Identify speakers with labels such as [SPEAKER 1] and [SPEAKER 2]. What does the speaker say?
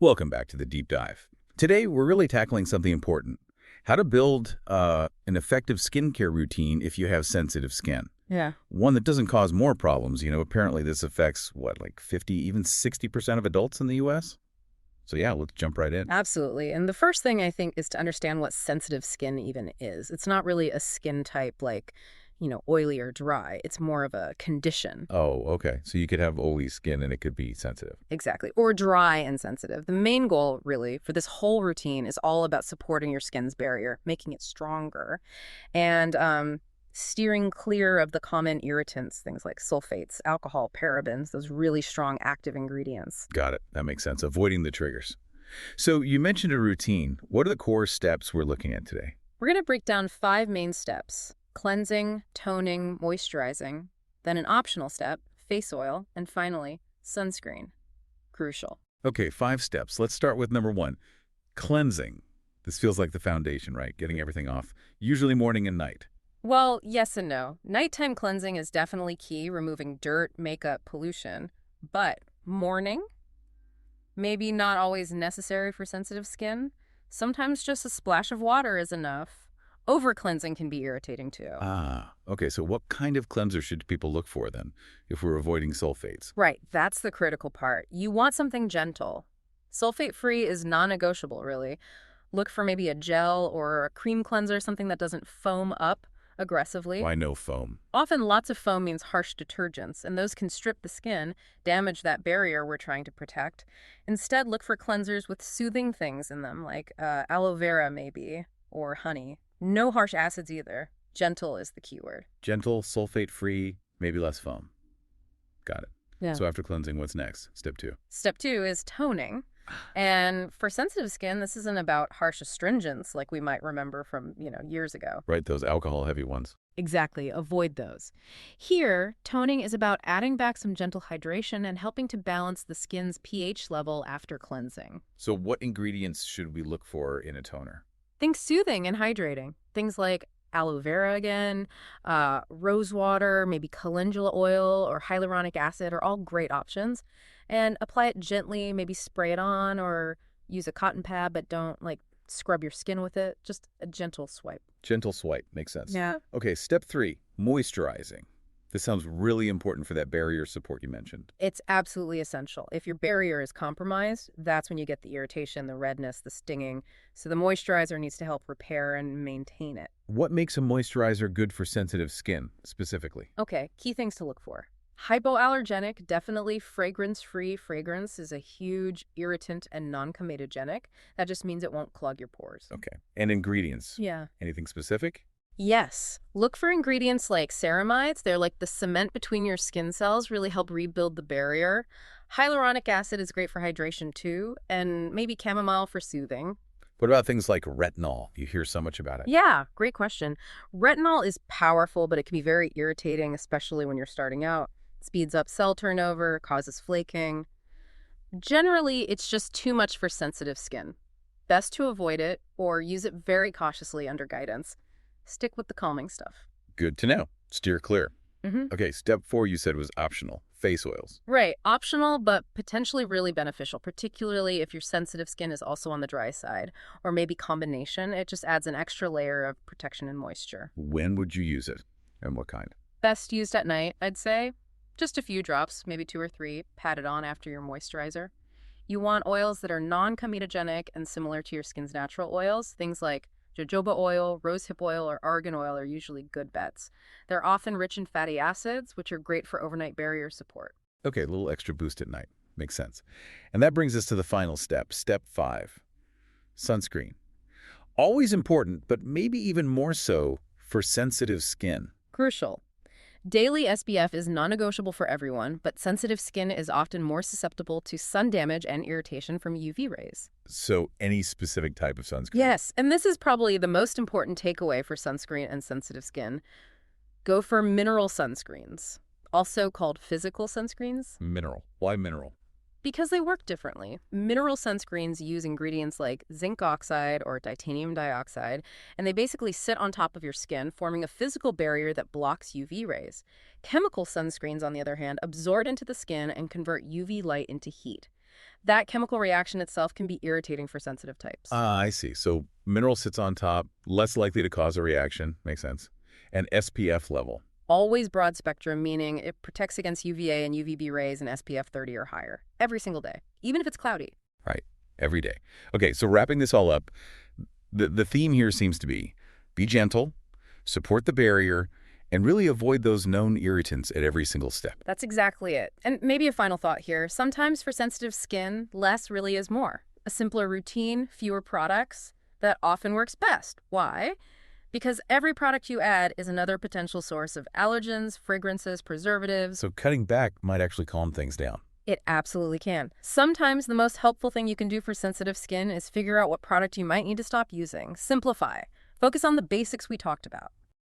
[SPEAKER 1] Welcome back to the deep dive. Today, we're really tackling something important. How to build an effective skincare routine if you have sensitive skin.
[SPEAKER 2] Yeah.
[SPEAKER 1] One that doesn't cause more problems. Apparently this affects, like 50, even 60% of adults in the U.S.? So yeah, let's jump right in.
[SPEAKER 2] Absolutely. And the first thing I think is to understand what sensitive skin even is. It's not really a skin type like, oily or dry. It's more of a condition.
[SPEAKER 1] Oh, okay. So you could have oily skin and it could be sensitive.
[SPEAKER 2] Exactly. Or dry and sensitive. The main goal, really, for this whole routine is all about supporting your skin's barrier, making it stronger, and steering clear of the common irritants, things like sulfates, alcohol, parabens, those really strong active ingredients.
[SPEAKER 1] Got it. That makes sense. Avoiding the triggers. So you mentioned a routine. What are the core steps we're looking at today?
[SPEAKER 2] We're going to break down 5 main steps: cleansing, toning, moisturizing, then an optional step, face oil, and finally, sunscreen. Crucial.
[SPEAKER 1] Okay, 5 steps. Let's start with number 1, cleansing. This feels like the foundation, right? Getting everything off, usually morning and night.
[SPEAKER 2] Well, yes and no. Nighttime cleansing is definitely key, removing dirt, makeup, pollution. But morning? Maybe not always necessary for sensitive skin. Sometimes just a splash of water is enough. Over-cleansing can be irritating too.
[SPEAKER 1] Okay, so what kind of cleanser should people look for then, if we're avoiding sulfates?
[SPEAKER 2] Right, that's the critical part. You want something gentle. Sulfate-free is non-negotiable, really. Look for maybe a gel or a cream cleanser, something that doesn't foam up aggressively.
[SPEAKER 1] Why no foam?
[SPEAKER 2] Often lots of foam means harsh detergents, and those can strip the skin, damage that barrier we're trying to protect. Instead, look for cleansers with soothing things in them, like aloe vera maybe, or honey. No harsh acids either. Gentle is the key word.
[SPEAKER 1] Gentle, sulfate-free, maybe less foam. Got it.
[SPEAKER 2] Yeah.
[SPEAKER 1] So after cleansing, what's next? Step 2.
[SPEAKER 2] Step 2 is toning. And for sensitive skin, this isn't about harsh astringents like we might remember from, years ago.
[SPEAKER 1] Right, those alcohol-heavy ones.
[SPEAKER 2] Exactly. Avoid those. Here, toning is about adding back some gentle hydration and helping to balance the skin's pH level after cleansing.
[SPEAKER 1] So what ingredients should we look for in a toner?
[SPEAKER 2] Think soothing and hydrating. Things like aloe vera again, rose water, maybe calendula oil or hyaluronic acid are all great options. And apply it gently, maybe spray it on or use a cotton pad, but don't scrub your skin with it. Just a gentle swipe.
[SPEAKER 1] Gentle swipe, makes sense.
[SPEAKER 2] Yeah.
[SPEAKER 1] Okay, step 3, moisturizing. This sounds really important for that barrier support you mentioned.
[SPEAKER 2] It's absolutely essential. If your barrier is compromised, that's when you get the irritation, the redness, the stinging. So the moisturizer needs to help repair and maintain it.
[SPEAKER 1] What makes a moisturizer good for sensitive skin, specifically?
[SPEAKER 2] Okay, key things to look for. Hypoallergenic, definitely fragrance-free. Fragrance is a huge irritant and non-comedogenic. That just means it won't clog your pores.
[SPEAKER 1] Okay. And ingredients?
[SPEAKER 2] Yeah.
[SPEAKER 1] Anything specific?
[SPEAKER 2] Yes. Look for ingredients like ceramides. They're like the cement between your skin cells, really help rebuild the barrier. Hyaluronic acid is great for hydration too, and maybe chamomile for soothing.
[SPEAKER 1] What about things like retinol? You hear so much about it.
[SPEAKER 2] Yeah, great question. Retinol is powerful, but it can be very irritating, especially when you're starting out. It speeds up cell turnover, causes flaking. Generally, it's just too much for sensitive skin. Best to avoid it or use it very cautiously under guidance. Stick with the calming stuff.
[SPEAKER 1] Good to know. Steer clear.
[SPEAKER 2] Mm-hmm.
[SPEAKER 1] Okay, step 4 you said was optional. Face oils.
[SPEAKER 2] Right. Optional, but potentially really beneficial, particularly if your sensitive skin is also on the dry side, or maybe combination. It just adds an extra layer of protection and moisture.
[SPEAKER 1] When would you use it? And what kind?
[SPEAKER 2] Best used at night, I'd say. Just a few drops, maybe 2 or 3, pat it on after your moisturizer. You want oils that are non-comedogenic and similar to your skin's natural oils. Things like jojoba oil, rosehip oil, or argan oil are usually good bets. They're often rich in fatty acids, which are great for overnight barrier support.
[SPEAKER 1] Okay, a little extra boost at night. Makes sense. And that brings us to the final step, step 5, sunscreen. Always important, but maybe even more so for sensitive skin.
[SPEAKER 2] Crucial. Daily SPF is non-negotiable for everyone, but sensitive skin is often more susceptible to sun damage and irritation from UV rays.
[SPEAKER 1] So any specific type of sunscreen?
[SPEAKER 2] Yes, and this is probably the most important takeaway for sunscreen and sensitive skin. Go for mineral sunscreens, also called physical sunscreens.
[SPEAKER 1] Mineral. Why mineral?
[SPEAKER 2] Because they work differently. Mineral sunscreens use ingredients like zinc oxide or titanium dioxide, and they basically sit on top of your skin, forming a physical barrier that blocks UV rays. Chemical sunscreens, on the other hand, absorb into the skin and convert UV light into heat. That chemical reaction itself can be irritating for sensitive types.
[SPEAKER 1] Ah, I see. So mineral sits on top, less likely to cause a reaction. Makes sense. And SPF level.
[SPEAKER 2] Always broad spectrum, meaning it protects against UVA and UVB rays in SPF 30 or higher, every single day, even if it's cloudy.
[SPEAKER 1] Right. Every day. Okay, so wrapping this all up, the theme here seems to be gentle, support the barrier, and really avoid those known irritants at every single step.
[SPEAKER 2] That's exactly it. And maybe a final thought here. Sometimes for sensitive skin, less really is more. A simpler routine, fewer products, that often works best. Why? Because every product you add is another potential source of allergens, fragrances, preservatives.
[SPEAKER 1] So cutting back might actually calm things down.
[SPEAKER 2] It absolutely can. Sometimes the most helpful thing you can do for sensitive skin is figure out what product you might need to stop using. Simplify. Focus on the basics we talked about.